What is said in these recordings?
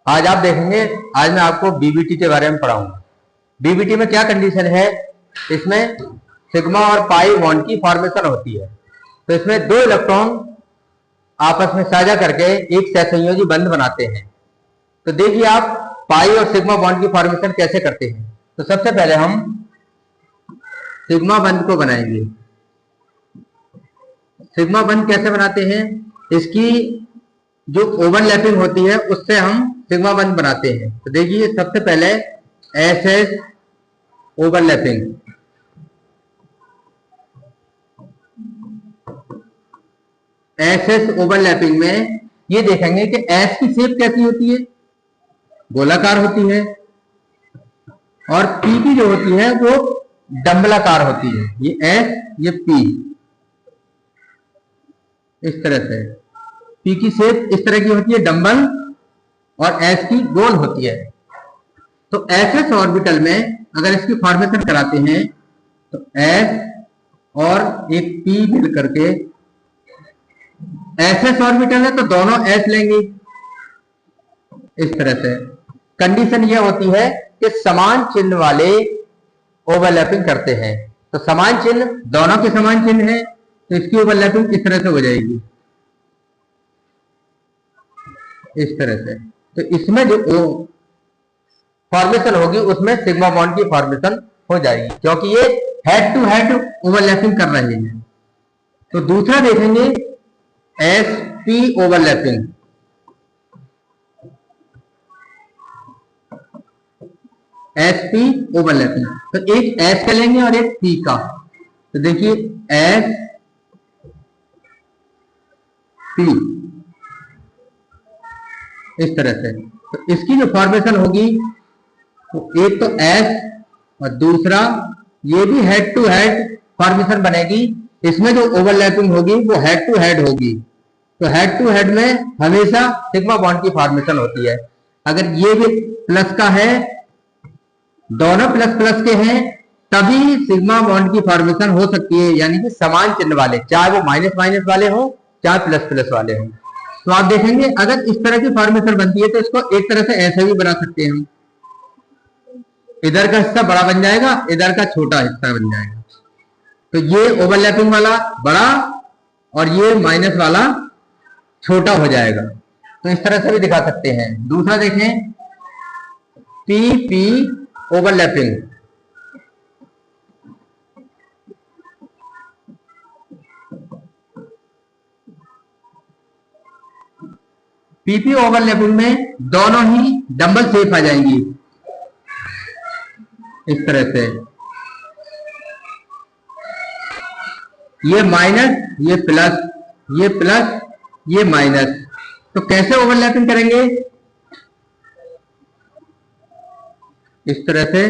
आज आप देखेंगे, आज मैं आपको बीबीटी के बारे में पढ़ाऊंगा। बीबीटी में क्या कंडीशन है, इसमें सिग्मा और पाई बॉन्ड की फॉर्मेशन होती है। तो इसमें दो इलेक्ट्रॉन आपस में साझा करके एक सहसंयोजी बंध बनाते हैं। तो देखिए आप पाई और सिग्मा बॉन्ड की फॉर्मेशन कैसे करते हैं। तो सबसे पहले हम सिग्मा बंध को बनाएंगे। सिग्मा बंध कैसे बनाते हैं, इसकी जो ओवरलैपिंग होती है उससे हम सिग्मा बंध बनाते हैं। तो देखिए सबसे पहले S S overlapping, S S overlapping में ये देखेंगे कि एस की शेप कैसी होती है, गोलाकार होती है, और पी की जो होती है वो डंबलाकार होती है। ये एस ये पी, इस तरह से पी की शेप इस तरह की होती है डंबल, और एस की गोल होती है। तो एस एस ऑर्बिटल में अगर इसकी फॉर्मेशन कराते हैं तो एस और एक पी मिल करके एस एस ऑर्बिटल है तो दोनों एस लेंगे। इस तरह से कंडीशन यह होती है कि समान चिन्ह वाले ओवरलैपिंग करते हैं। तो समान चिन्ह, दोनों के समान चिन्ह है तो इसकी ओवरलैपिंग इस तरह से हो जाएगी, इस तरह से। तो इसमें जो फॉर्मेशन होगी उसमें सिग्मा बॉन्ड की फॉर्मेशन हो जाएगी, क्योंकि ये हेड टू हेड ओवरलैपिंग कर रहे हैं। तो दूसरा देखेंगे S P overlapping. S P overlapping, तो एक एस का लेंगे और एक पी का। तो देखिए एस पी इस तरह से। तो इसकी जो फॉर्मेशन होगी तो एक तो एस और दूसरा ये भी हेड टू हेड फॉर्मेशन बनेगी। इसमें जो ओवरलैपिंग होगी वो हेड टू हेड होगी। तो हेड टू हेड में हमेशा सिग्मा बॉन्ड की फॉर्मेशन होती है। अगर ये भी प्लस का है, दोनों प्लस प्लस के हैं, तभी सिग्मा बॉन्ड की फॉर्मेशन हो सकती है, यानी कि समान चिन्ह वाले, चाहे वो माइनस माइनस वाले हो चाहे प्लस प्लस वाले हो। तो आप देखेंगे अगर इस तरह की फॉर्मेशन बनती है तो इसको एक तरह से ऐसे भी बना सकते हैं हम, इधर का हिस्सा बड़ा बन जाएगा, इधर का छोटा हिस्सा बन जाएगा। तो ये ओवरलैपिंग वाला बड़ा और ये माइनस वाला छोटा हो जाएगा। तो इस तरह से भी दिखा सकते हैं। दूसरा देखें P P overlapping. PP overlapping में दोनों ही डंबल शेप आ जाएंगी, इस तरह से। ये माइनस, ये प्लस, ये प्लस, ये माइनस। तो कैसे ओवरलैपिंग करेंगे, इस तरह से,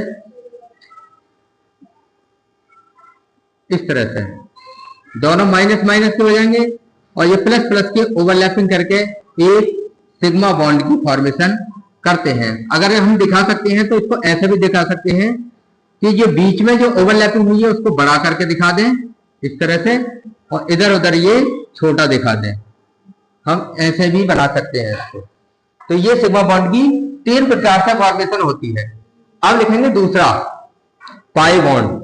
इस तरह से दोनों माइनस माइनस के हो जाएंगे और ये प्लस प्लस के ओवरलैपिंग करके एक सिग्मा बॉन्ड की फॉर्मेशन करते हैं। अगर हम दिखा सकते हैं तो इसको ऐसे भी दिखा सकते हैं कि ये बीच में जो ओवरलैपिंग हुई है उसको बड़ा करके दिखा दें इस तरह से, और इधर उधर ये छोटा दिखा दें। हम ऐसे भी बना सकते हैं इसको। तो ये सिग्मा बॉन्ड की 3 प्रकार से फॉर्मेशन होती है। अब लिखेंगे दूसरा पाई बॉन्ड।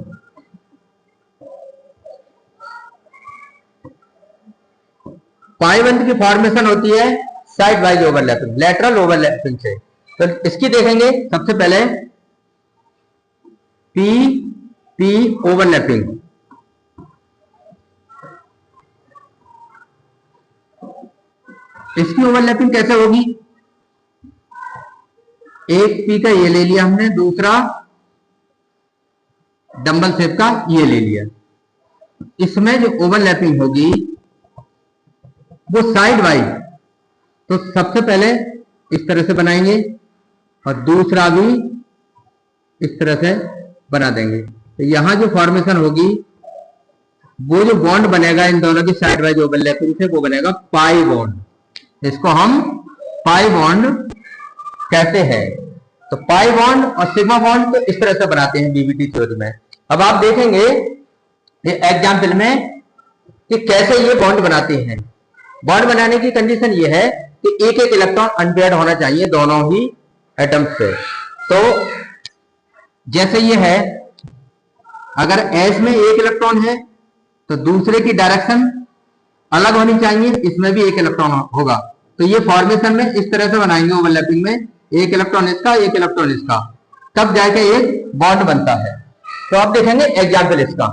पाई बॉन्ड की फॉर्मेशन होती है side wise overlapping, lateral overlapping से। तो इसकी देखेंगे सबसे पहले पी पी ओवरलैपिंग। इसकी ओवरलैपिंग कैसे होगी, एक पी का ये ले लिया हमने, दूसरा डंबल शेप का ये ले लिया। इसमें जो ओवरलैपिंग होगी वो साइड वाइज, तो सबसे पहले इस तरह से बनाएंगे और दूसरा भी इस तरह से बना देंगे। तो यहां जो फॉर्मेशन होगी वो जो बॉन्ड बनेगा इन दोनों की साइड वाइज ओवरलैपिंग से वो बनेगा पाई बॉन्ड। इसको हम पाई बॉन्ड कहते हैं। तो पाई बॉन्ड और सिग्मा बॉन्ड तो इस तरह से बनाते हैं बीबीटी थ्योरी में। अब आप देखेंगे ये एग्जाम्पल में कि कैसे ये बॉन्ड बनाते हैं। बॉन्ड बनाने की कंडीशन ये है कि एक एक इलेक्ट्रॉन अनपेयर्ड होना चाहिए दोनों ही एटम्स पे। तो जैसे ये है, अगर S में एक इलेक्ट्रॉन है तो दूसरे की डायरेक्शन अलग होनी चाहिए, इसमें भी एक इलेक्ट्रॉन होगा। तो ये फॉर्मेशन में इस तरह से बनाएंगे ओवरलैपिंग में, एक इलेक्ट्रॉन इसका एक इलेक्ट्रॉन इसका, तब जाके एक बॉन्ड बनता है। तो आप देखेंगे एग्जाम्पल इसका।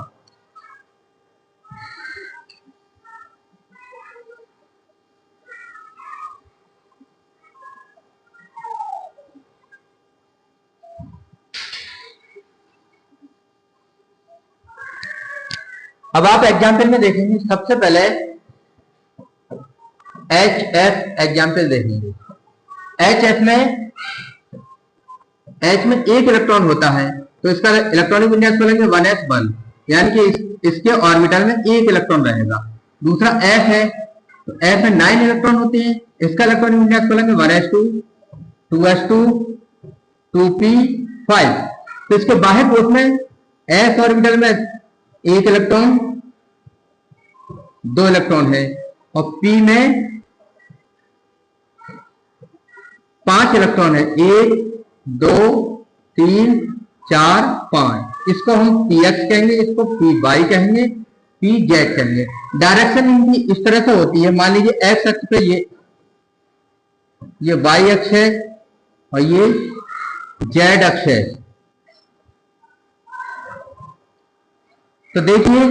अब आप एग्जाम्पल में देखेंगे, सबसे पहले HF एग्जाम्पल देखेंगे। HF में एक इलेक्ट्रॉन होता है, तो इसका इलेक्ट्रॉनिक विन्यास बोलेंगे 1s1, यानी कि इसके ऑर्बिटल में एक इलेक्ट्रॉन रहेगा। दूसरा F है, तो F में 9 इलेक्ट्रॉन होते हैं, इसका इलेक्ट्रॉनिक विन्यास बोलेंगे 1s2, 2s2, 2p5। तो इसके बाहर कोष में S ऑर्बिटल में एक इलेक्ट्रॉन, 2 इलेक्ट्रॉन है, और P में 5 इलेक्ट्रॉन है, 1 2 3 4 5। इसको हम px कहेंगे, इसको py कहेंगे, pz कहेंगे। डायरेक्शन इनकी इस तरह से होती है, मान लीजिए x अक्ष पे ये y अक्ष है और ये z अक्ष है। तो देखिए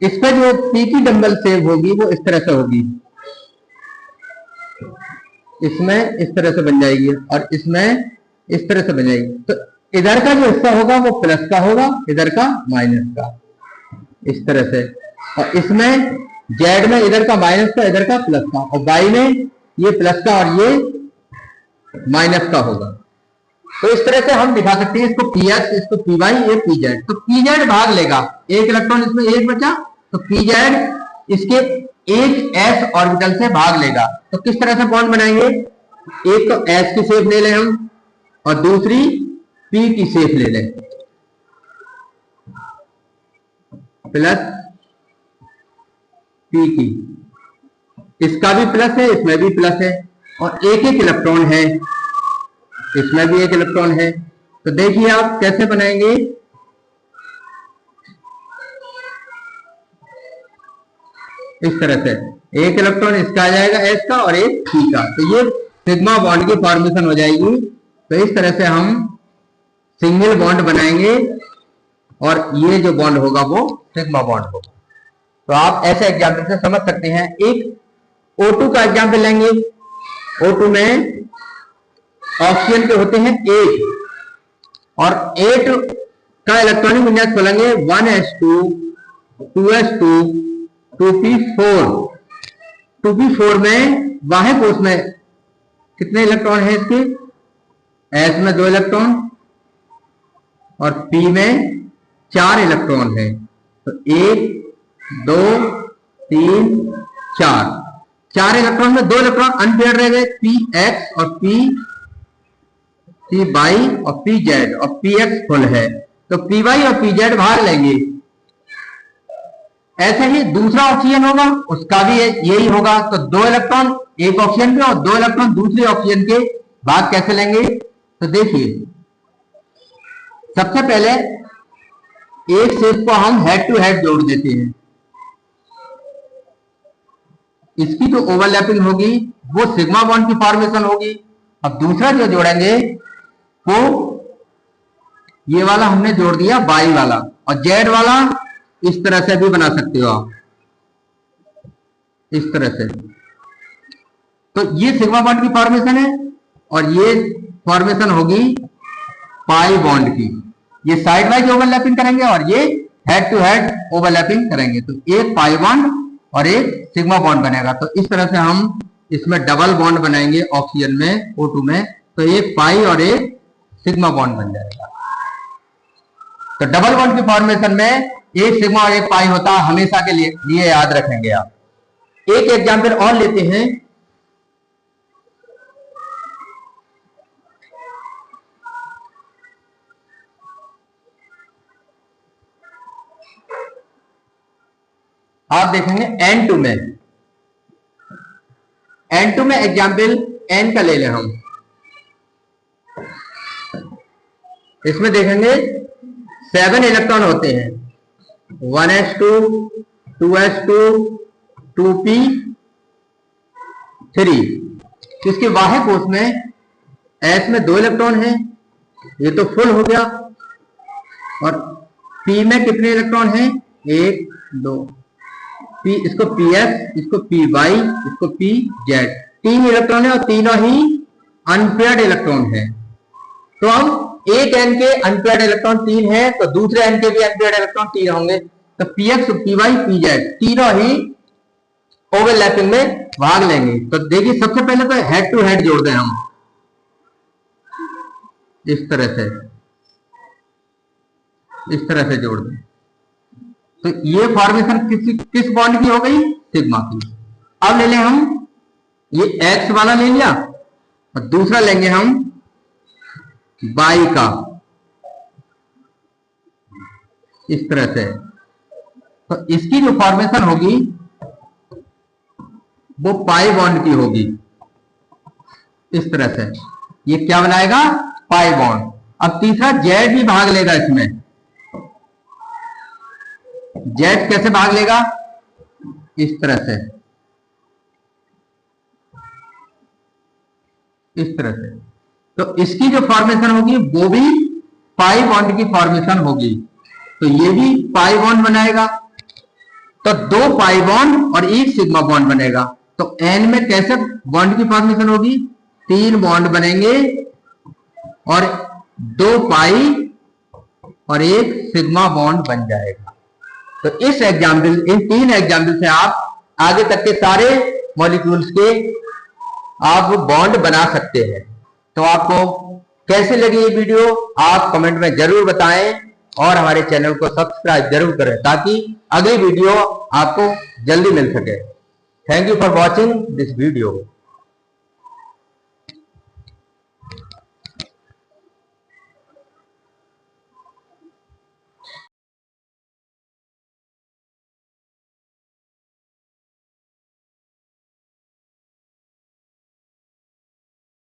इस पर जो p की डंबल शेप होगी वो इस तरह से होगी, इसमें इस तरह से बन जाएगी और इसमें इस तरह से बन जाएगी। तो इधर का जो हिस्सा होगा वो प्लस का होगा, इधर का माइनस का, इस तरह से। और इसमें जेड में इधर का माइनस का, इधर का प्लस का, और वाई में ये प्लस का और ये माइनस का होगा। तो इस तरह से हम दिखा सकते हैं, इसको पी एक्स, इसको पी वाई, ये पी जेड। तो पी जेड भाग लेगा, एक इलेक्ट्रॉन इसमें एक बचा, तो पी जेड इसके एक एस ऑर्बिटल से भाग लेगा। तो किस तरह से बॉन्ड बनाएंगे, एक तो एस की शेप ले लें हम और दूसरी पी की शेप ले लें, प्लस पी की। इसका भी प्लस है, इसमें भी प्लस है, और एक एक इलेक्ट्रॉन है, इसमें भी एक इलेक्ट्रॉन है। तो देखिए आप कैसे बनाएंगे, इस तरह से एक इलेक्ट्रॉन इसका आ जाएगा एस का और एक पी का, तो ये सिग्मा बॉन्ड की फॉर्मेशन हो जाएगी। तो इस तरह से हम सिंगल बॉन्ड बनाएंगे और ये जो बॉन्ड होगा वो सिग्मा बॉन्ड होगा। तो आप ऐसे एग्जाम्पल से समझ सकते हैं। एक O2 का एग्जाम्पल लेंगे। O2 में ऑक्सीजन के होते हैं 8 और 8 का इलेक्ट्रॉनिक विन्यास खोलेंगे 1s2, 2s2, 2p4। 2p4 में बाह्य कोश में कितने इलेक्ट्रॉन है इसके, S में 2 इलेक्ट्रॉन और P में 4 इलेक्ट्रॉन है। तो 1 2 3 4, 4 इलेक्ट्रॉन में 2 इलेक्ट्रॉन अनपेयर्ड रह गए, px और py और pz, और px फुल है, तो py और pz भाग लेंगे। ऐसे ही दूसरा ऑक्सीजन होगा, उसका भी यही होगा। तो 2 इलेक्ट्रॉन एक ऑक्सीजन के और 2 इलेक्ट्रॉन दूसरे ऑक्सीजन के, भाग कैसे लेंगे। तो देखिए सबसे पहले एक शेप को हम हेड टू हेड जोड़ देते हैं, इसकी जो ओवरलैपिंग होगी वो सिग्मा बॉन्ड की फॉर्मेशन होगी। अब दूसरा जो जोड़ेंगे वो ये वाला हमने जोड़ दिया बाई वाला, और जेड वाला इस तरह से भी बना सकते हो आप, इस तरह से। तो ये सिग्मा बॉन्ड की फॉर्मेशन है और ये फॉर्मेशन होगी पाई बॉन्ड की। ये साइड वाइज ओवरलैपिंग करेंगे और ये हेड टू हेड ओवरलैपिंग करेंगे, तो एक पाई बॉन्ड और एक सिग्मा बॉन्ड बनेगा। तो इस तरह से हम इसमें डबल बॉन्ड बनाएंगे ऑक्सीजन में, O2 में, तो एक पाई और एक सिग्मा बॉन्ड बन जाएगा। तो डबल बॉन्ड की फॉर्मेशन में एक सिग्मा और एक पाई होता है, हमेशा के लिए याद रखेंगे आप। एक एग्जाम्पल और लेते हैं। आप देखेंगे N2 में, N2 में एग्जाम्पल N का ले लें हम। इसमें देखेंगे 7 इलेक्ट्रॉन होते हैं, 1s2, 2s2, 2p3। इसके बाह्य कोश में S में 2 इलेक्ट्रॉन हैं, ये तो फुल हो गया। और P में कितने इलेक्ट्रॉन हैं? 1 2। P, इसको PS, इसको PY, इसको PZ। 3 इलेक्ट्रॉन है और तीनों ही अनपेयर्ड इलेक्ट्रॉन है। तो हम एक N के अनपेयर्ड इलेक्ट्रॉन 3 है, तो दूसरे N के भी अनपेयर्ड इलेक्ट्रॉन 3 होंगे। तो PX, PY, PZ तीनों ही ओवरलैपिंग में भाग लेंगे। तो देखिए सबसे पहले तो हेड टू हेड जोड़ दें हम इस तरह से जोड़ दें। तो ये फॉर्मेशन किस बॉन्ड की हो गई? सिग्मा की। अब ले लें हम ये X वाला ले लिया और दूसरा लेंगे हम Y का, इस तरह से। तो इसकी जो फॉर्मेशन होगी वो पाई बॉन्ड की होगी, इस तरह से। ये क्या बनाएगा? Pi bond. अब तीसरा Z भी भाग लेगा इसमें। Z कैसे भाग लेगा? इस तरह से, इस तरह से। तो इसकी जो फॉर्मेशन होगी वो भी पाई बॉन्ड की फॉर्मेशन होगी। तो ये भी पाई बॉन्ड बनाएगा। तो 2 पाई बॉन्ड और 1 सिग्मा बॉन्ड बनेगा। तो N में कैसे बॉन्ड की फॉर्मेशन होगी? 3 बॉन्ड बनेंगे और 2 पाई और 1 सिग्मा बॉन्ड बन जाएगा। तो इस एग्जाम्पल, इन 3 एग्जाम्पल से आप आगे तक के सारे मॉलिक्यूल्स के आप बॉन्ड बना सकते हैं। तो आपको कैसे लगी ये वीडियो आप कमेंट में जरूर बताएं और हमारे चैनल को सब्सक्राइब जरूर करें ताकि अगली वीडियो आपको जल्दी मिल सके। Thank you for watching this video.